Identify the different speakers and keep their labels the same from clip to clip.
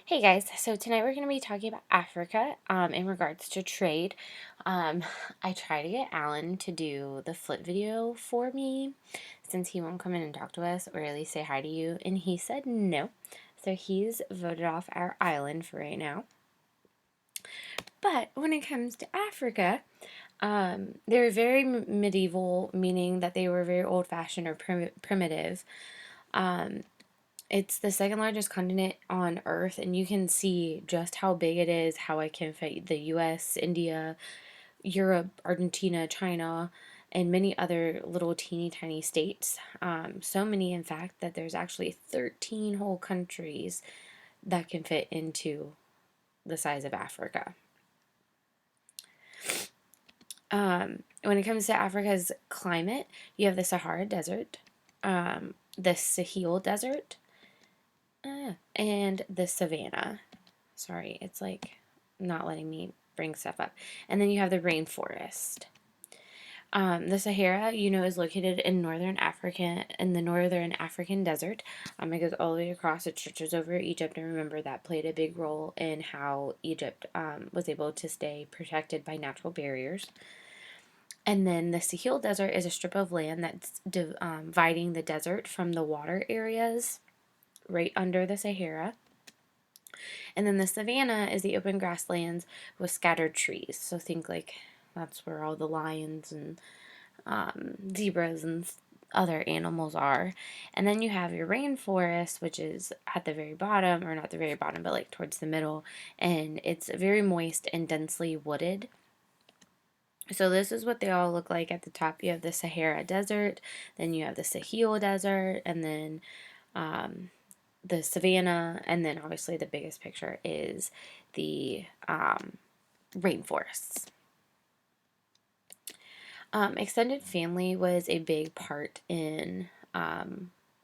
Speaker 1: Hey guys, so tonight we're going to be talking about Africa in regards to trade. Um, I tried to get Alan to do the flip video for me since he won't come in and talk to us or at least say hi to you, and he said no. So he's voted off our island for right now. But when it comes to Africa, they're very medieval, meaning that they were very old fashioned or primitive. Um, It's the second largest continent on Earth, and you can see just how big it is, how it can fit the US, India, Europe, Argentina, China, and many other little teeny tiny states. So many, in fact, that there's actually 13 whole countries that can fit into the size of Africa. When it comes to Africa's climate, you have the Sahara Desert, the Sahel Desert, and the Savannah. Sorry, it's like not letting me bring stuff up. And then you have the rainforest. The Sahara, is located in the northern African desert. It goes all the way across. It stretches over Egypt, and remember that played a big role in how Egypt was able to stay protected by natural barriers. And then the Sahel Desert is a strip of land that's dividing the desert from the water areas right under the Sahara. And then the savanna is the open grasslands with scattered trees. So think like that's where all the lions and zebras and other animals are. And then you have your rainforest, which is at the very bottom, or not the very bottom, but like towards the middle. And it's very moist and densely wooded. So this is what they all look like at the top. You have the Sahara Desert, then you have the Sahel Desert, and then the savannah, and then obviously the biggest picture is the rainforests. Extended family was a big part in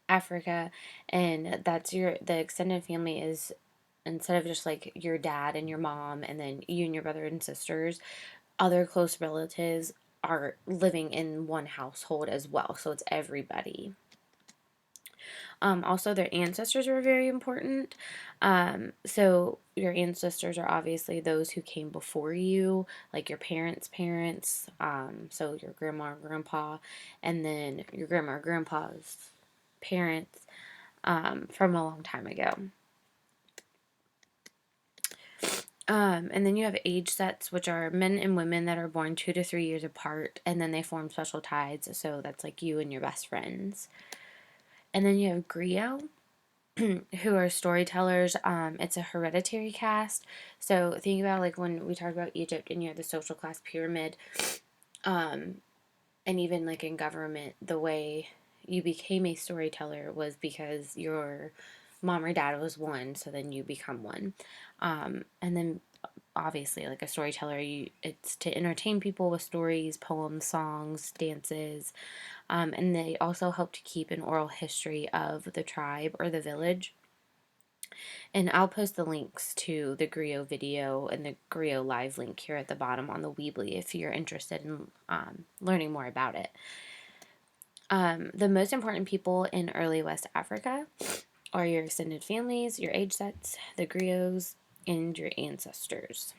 Speaker 1: Africa, and the extended family is, instead of just like your dad and your mom and then you and your brother and sisters, other close relatives are living in one household as well, so it's everybody. Also, their ancestors were very important. So, your ancestors are obviously those who came before you, like your parents' parents. So, your grandma or grandpa, and then your grandma or grandpa's parents from a long time ago. And then you have age sets, which are men and women that are born 2 to 3 years apart, and then they form special ties. So, that's like you and your best friends. And then you have griot, who are storytellers. It's a hereditary caste. So think about like when we talked about Egypt and you have the social class pyramid, um, and even like in government, the way you became a storyteller was because your mom or dad was one, so then you become one. And then obviously like a storyteller, it's to entertain people with stories, poems, songs, dances, and they also help to keep an oral history of the tribe or the village. And I'll post the links to the griot video and the griot live link here at the bottom on the Weebly if you're interested in learning more about it. The most important people in early West Africa are your extended families, your age sets, the griots, and your ancestors.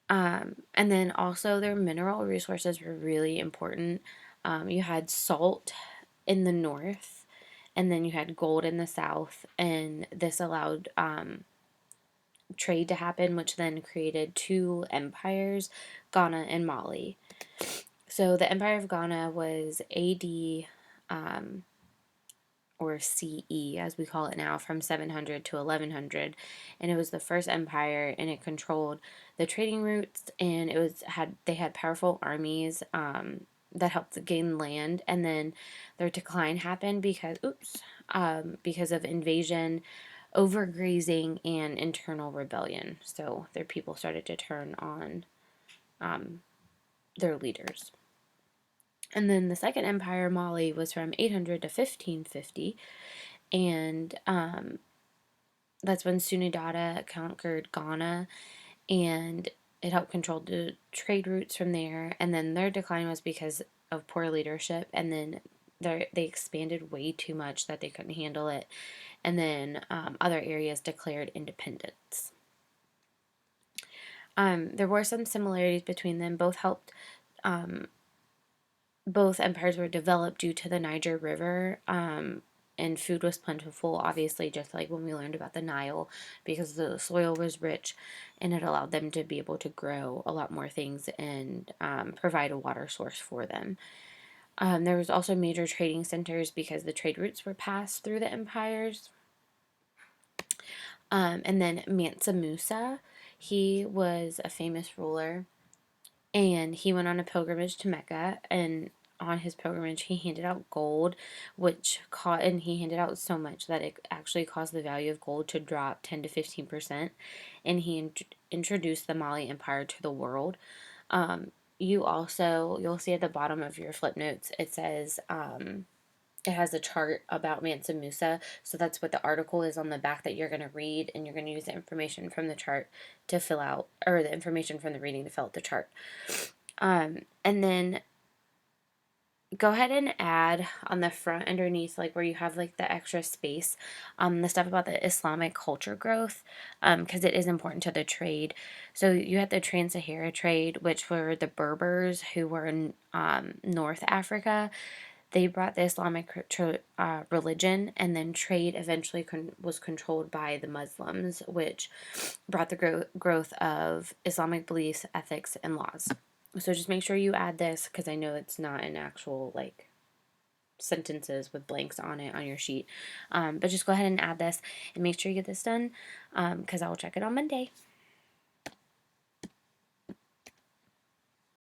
Speaker 1: And then also their mineral resources were really important. You had salt in the north, and then you had gold in the south, and this allowed trade to happen, which then created two empires, Ghana and Mali. So the Empire of Ghana was AD or CE, as we call it now, from 700 to 1100, and it was the first empire, and it controlled the trading routes, and they had powerful armies that helped gain land, and then their decline happened because of invasion, overgrazing, and internal rebellion. So their people started to turn on their leaders. And then the Second Empire, Mali, was from 800 to 1550, and that's when Sunidata conquered Ghana, and it helped control the trade routes from there. And then their decline was because of poor leadership, and then they expanded way too much that they couldn't handle it, and then other areas declared independence. There were some similarities between them. Both empires were developed due to the Niger River, and food was plentiful, obviously, just like when we learned about the Nile, because the soil was rich and it allowed them to be able to grow a lot more things and provide a water source for them. There was also major trading centers because the trade routes were passed through the empires. And then Mansa Musa, he was a famous ruler, and he went on a pilgrimage to Mecca, and on his pilgrimage he handed out gold, and he handed out so much that it actually caused the value of gold to drop 10 to 15%, and he introduced the Mali Empire to the world. You'll see at the bottom of your flip notes, it says, it has a chart about Mansa Musa. So that's what the article is on the back that you're going to read, and you're going to use the information from the chart to fill out, or the information from the reading to fill out the chart. And then go ahead and add on the front underneath, like where you have like the extra space, the stuff about the Islamic culture growth, because it is important to the trade. So you had the Trans-Sahara trade, which were the Berbers who were in North Africa. They brought the Islamic religion, and then trade eventually was controlled by the Muslims, which brought the growth of Islamic beliefs, ethics, and laws. So just make sure you add this, because I know it's not an actual like sentences with blanks on it on your sheet. But just go ahead and add this and make sure you get this done, because I will check it on Monday.